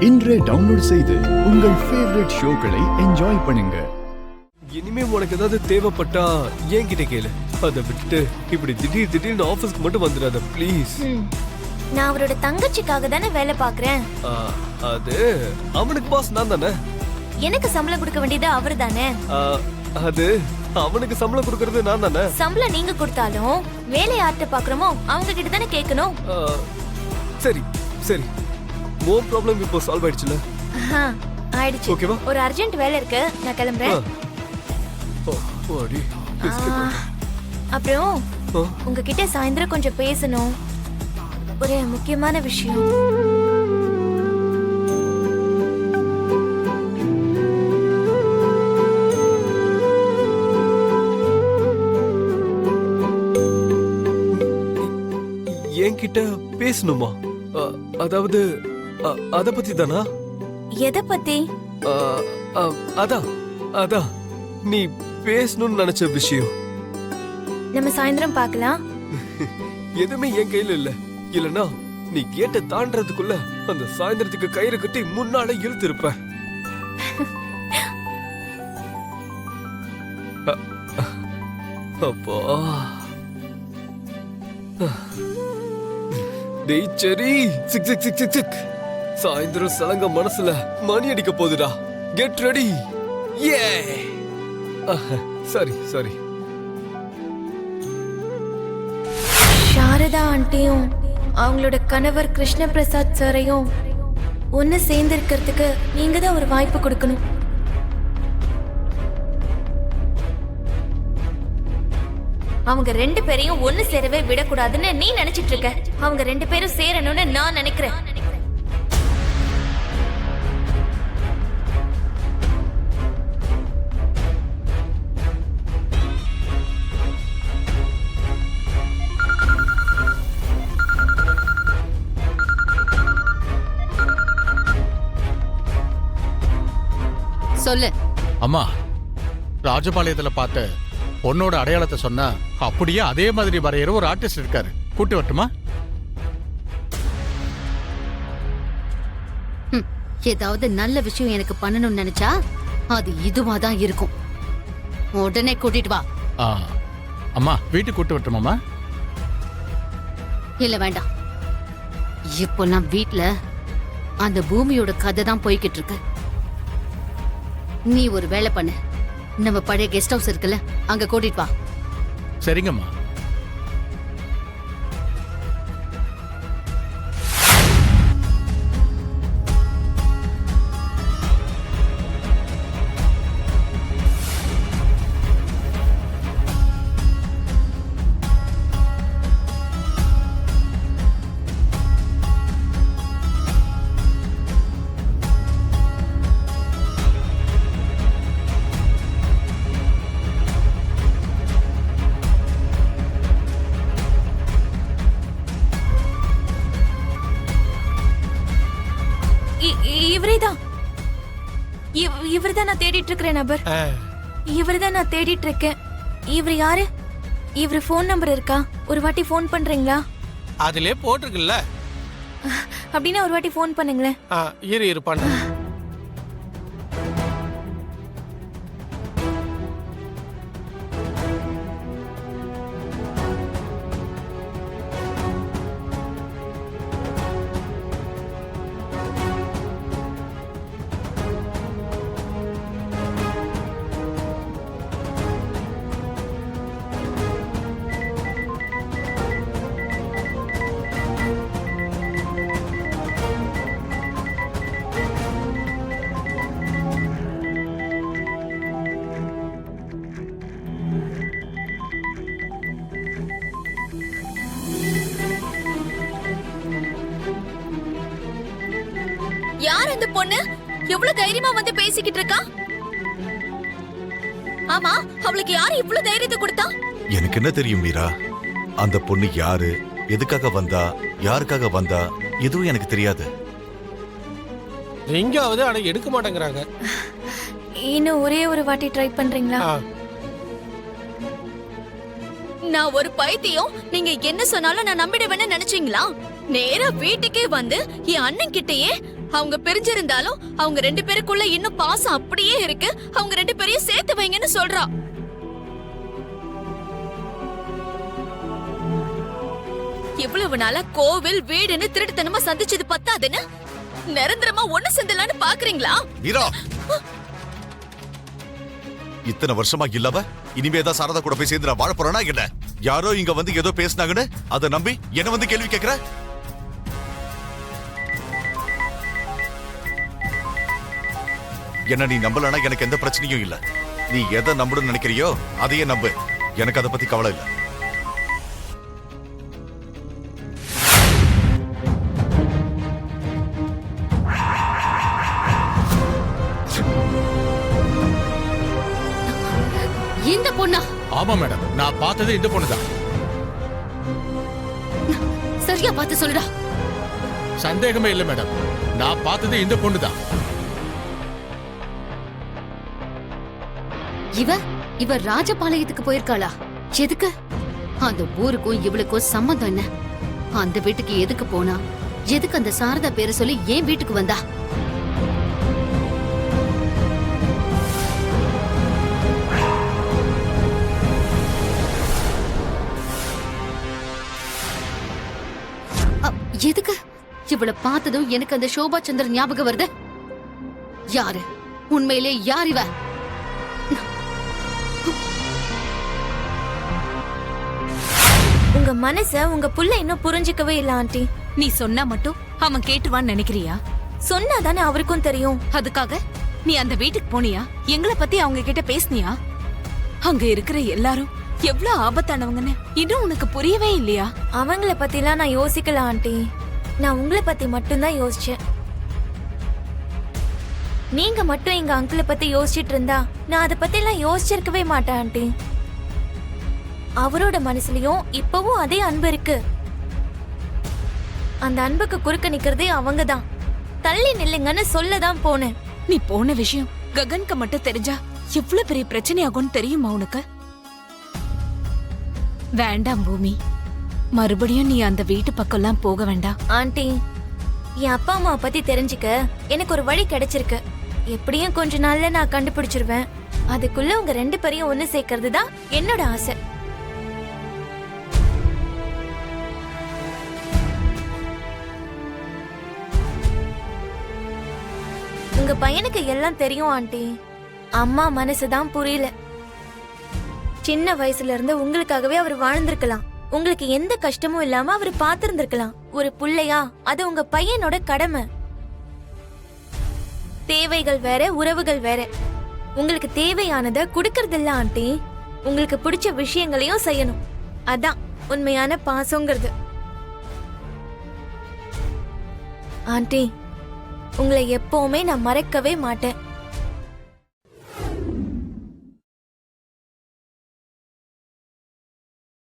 இன்றே டவுன்லோட் செய்து உங்கள் ஃபேவரட் ஷோக்களை என்ஜாய் பண்ணுங்க. இனிமே உனக்கு ஏதாவது தேவைப்பட்டா என்கிட்ட கேளு. அதை விட்டுட்டு இப்படி திடீர்னு ஆபீஸ்க்கு மட்டும் வந்துடாத ப்ளீஸ். நான் அவரோட தங்கச்சிக்காக தானே வேலை பாக்குறேன். அது அவனுக்கு பாஸ் நான் தானே. எனக்கு சம்பளம் கொடுக்க வேண்டியது அவரு தானே. அது அவனுக்கு சம்பளம் கொடுக்கறது நான் தானே. சம்பளம் நீங்க கொடுத்தாலும் வேலை யார்கிட்ட பாக்குறோமோ அவங்க கிட்ட தானே கேட்கணும். சரி சரி, நோ ப்ராப்ளம். இப்போ சால்வ் ஆயிடுச்சுல? ஆயிடுச்சு. ஓகேவா? ஒரு அர்ஜென்ட் வேலை இருக்கு, நான் கிளம்புறேன். அப்புறம் உங்ககிட்ட சாயந்தரம் கொஞ்சம் பேசணும், ஒரு முக்கியமான விஷயம். என்கிட்ட பேசணுமா? அதாவது அத பத்தி தானா? எதை பத்தி? அதான் நீ பேசணும்னு நினைச்ச விஷயம். நம்ம சாயந்தரம் பார்க்கலாம். எதுவுமே என் கையில இல்லனா நீ கேட்ட தாண்டறதுக்குள்ள அந்த சாயந்தரத்துக்கு கயிறு கட்டி முன்னால இழுத்து இருப்ப. அப்பா டேய் சரி, sick sick sick sick sick. சாயந்தரம் சலங்க மனசுல மணி அடிக்க போகுதுடா. Get ready. ஏ சரி சரி. சாரதா ஆண்டியும் அவங்களோட கணவர் கிருஷ்ண பிரசாத் சாரையும் ஒன்னு சேர்ந்து இருக்கிறதுக்கு நீங்க தான் ஒரு வாய்ப்பு கொடுக்கணும். அவங்க ரெண்டு பேரையும் ஒன்னு சேரவே விடக்கூடாதுன்னு நீ நினைச்சிட்டு இருக்க. அவங்க ரெண்டு பேரும் சேரணும்னு நான் நினைக்கிறேன். சொல்லு. அம்மா, ராஜபாளையத்துல பார்த்த பொண்ணோட அடையாளத்தை சொன்னா அப்படியே அதே மாதிரி வரையற ஒரு ஆர்டிஸ்ட் இருக்காரு. கூட்டி வரட்டுமா? ஏதாவது நல்ல விஷயம் எனக்கு பண்ணணும்னு நினைச்சா அது இதுவா தான் இருக்கும். உடனே கூட்டிட்டு வா. அம்மா, வீட்டுக்கு கூட்டி வரட்டுமாமா? இல்ல வேண்டாம். இப்போ நான் வீட்டுல அந்த பூமியோட கதை தான் போய்கிட்டு இருக்கு. நீ ஒரு வேலை பண்ணு, நம்ம பழைய கெஸ்ட் ஹவுஸ் இருக்குல்ல, அங்க கூட்டிட்டு வா. சரிங்கம்மா. இவர்தான் நான் தேடிட்டு இருக்கிற நபர். இவர்தான் நான் தேடிட்டு இருக்கேன். இவர் யாரு? இவர் போன் நம்பர் இருக்கா? ஒரு வாட்டி போன் பண்றீங்களா? அதிலே போட்டிருக்குல்ல. அப்படின்னா ஒரு வாட்டி போன் பண்ணுங்களேன். இரு பண்ணு. யார் அந்த பொண்ணு? எவ்வளவு தைரியமா வந்து பேசிக்கிட்டு இருக்கா? ஆமா, அவளுக்கு யாரு இவ்வளவு தைரியத்தை கொடுத்தா? எனக்கு என்ன தெரியும் மீரா? அந்த பொண்ணு யாரு, எதுக்காக வந்தா, யாருக்காக வந்தா, எதுவும் எனக்கு தெரியாது. எங்காவது ஆனா எடுக்க மாட்டேங்கிறாங்க. இன்னும் ஒரே ஒரு வாட்டி ட்ரை பண்றீங்களா? நான் ஒரு பைத்தியம், நீங்க என்ன சொன்னாலும் நான் நம்பிடுவேன்னு நினைச்சீங்களா? நேரா வீட்டுக்கே வந்து என் அண்ணன் கிட்டயே அவங்க பிரிஞ்சிருந்தாலும் அவங்க 2 பேருக்குள்ள இன்னும் பாசம் அப்படியே இருக்கு. அவங்க 2 பேரையும் சேர்த்து வைங்கன்னு சொல்றா. இவ்வளவு நாளா கோவில் வீடுன்னு திருட்டுத்தனமா சந்திச்சது பத்தாதுன்னு நிரந்தரமா ஒண்ணு செந்தலான்னு பாக்குறீங்களா? மீரா, இத்தனை வருஷமா இல்லவ இனிமேதான் சாரதா கூட போய் சேர்ந்து நான் வாழ போறேனா என்ன? யாரோ இங்க வந்து ஏதோ பேசினாங்கன்னு அதை நம்பி என்ன வந்து கேள்வி கேட்கிற? என்ன நீ நம்பலனா எனக்கு எந்த பிரச்சனையும் இல்ல. நீ எதை நம்பணும்னு நினைக்கிறியோ அதையே நம்பு. எனக்கு அதை பத்தி கவலை இல்ல. இந்த பொண்ணா? ஆமா மேடம், நான் பார்த்தது இந்த பொண்ணுதான். சரியா பார்த்து சொல்லுடா. சந்தேகமே இல்ல மேடம், நான் பார்த்தது இந்த பொண்ணுதான். இவ ராஜபாளையத்துக்கு போயிருக்காளா? எதுக்கு? அந்த ஊருக்கும் இவளுக்கும் சம்மந்தம் என்ன? அந்த வீட்டுக்கு எதுக்கு போனா? எதுக்கு அந்த சாரதா பேரை சொல்லி ஏன் வீட்டுக்கு வந்தா? எதுக்கு? இவளை பார்த்ததும் எனக்கு அந்த சோபா சந்திரன் ஞாபகம் வருது. யாரு உண்மையிலே யார் இவ? உங்க மனச உங்க புள்ள இன்னும் புரிஞ்சுக்கவே இல்ல ஆண்டி. நீ சொன்னா மட்டும் அவன் கேட்டுவான்னு நினைக்கிறியா? சொன்னாதானே அவருக்கும் தெரியும். அதுக்காக நீ அந்த வீட்டுக்கு போனியா? எங்களை பத்தி அவங்க கிட்ட பேசுனியா? அங்க இருக்கிற எல்லாரும் எவ்வளவு ஆபத்தானவங்கன்னு இன்னும் உனக்கு புரியவே இல்லையா? அவங்கள பத்திலாம் நான் யோசிக்கல ஆண்டி. நான் உங்களை பத்தி மட்டும்தான் யோசிச்சேன். நீங்க மட்டும் எங்க அங்கிளை பத்தி யோசிச்சிட்டு இருந்தா நான் அதை பத்தி எல்லாம் யோசிச்சிருக்கவே மாட்டேன் ஆண்டி. அவரோட மனசுலயும் இப்பவும் அதே அன்பு இருக்கு. அந்த அன்புக்கு குறுக்க நிக்கிறதே அவங்கதான். தள்ளி நில்லுங்கன்னு சொல்லதான் போனேன். நீ போன விஷயம் ககனுக்கு மட்டும் தெரிஞ்சா எவ்வளவு பெரிய பிரச்சனை ஆகும்னு தெரியுமா உனக்கு? வேண்டாம் பூமி, மறுபடியும் நீ அந்த வீட்டு பக்கம்லாம் போக வேண்டாம். ஆண்டி, என் அப்பா அம்மா பத்தி தெரிஞ்சுக்க எனக்கு ஒரு வழி கிடைச்சிருக்கு. எப்படியும் கொஞ்ச நாள்ல நான் கண்டுபிடிச்சிருவேன். அதுக்குள்ள உங்க 2 பேரையும் ஒண்ணு சேர்க்கறது தான் என்னோட ஆசை. உங்க பையனுக்கு எல்லாம் தெரியும் ஆண்டி. அம்மா மனசுதான் புரியல. சின்ன வயசுல இருந்து உங்களுக்காகவே அவர் வாழ்ந்திருக்கலாம். உங்களுக்கு எந்த கஷ்டமும் இல்லாம அவர் பார்த்திருந்திருக்கலாம். ஒரு புள்ளையா அது உங்க பையனோட கடமை. தேவைகள் வேற, உறவுகள் வேற. உங்களுக்கு தேவையானதை கொடுக்கறதில்ல ஆண்டி. உங்களுக்கு பிடிச்ச விஷயங்களையும் செய்யணும். அதான் உண்மையான பாசங்கிறது. ஆண்டி, உங்களை எப்பவுமே நான் மறக்கவே மாட்டேன்.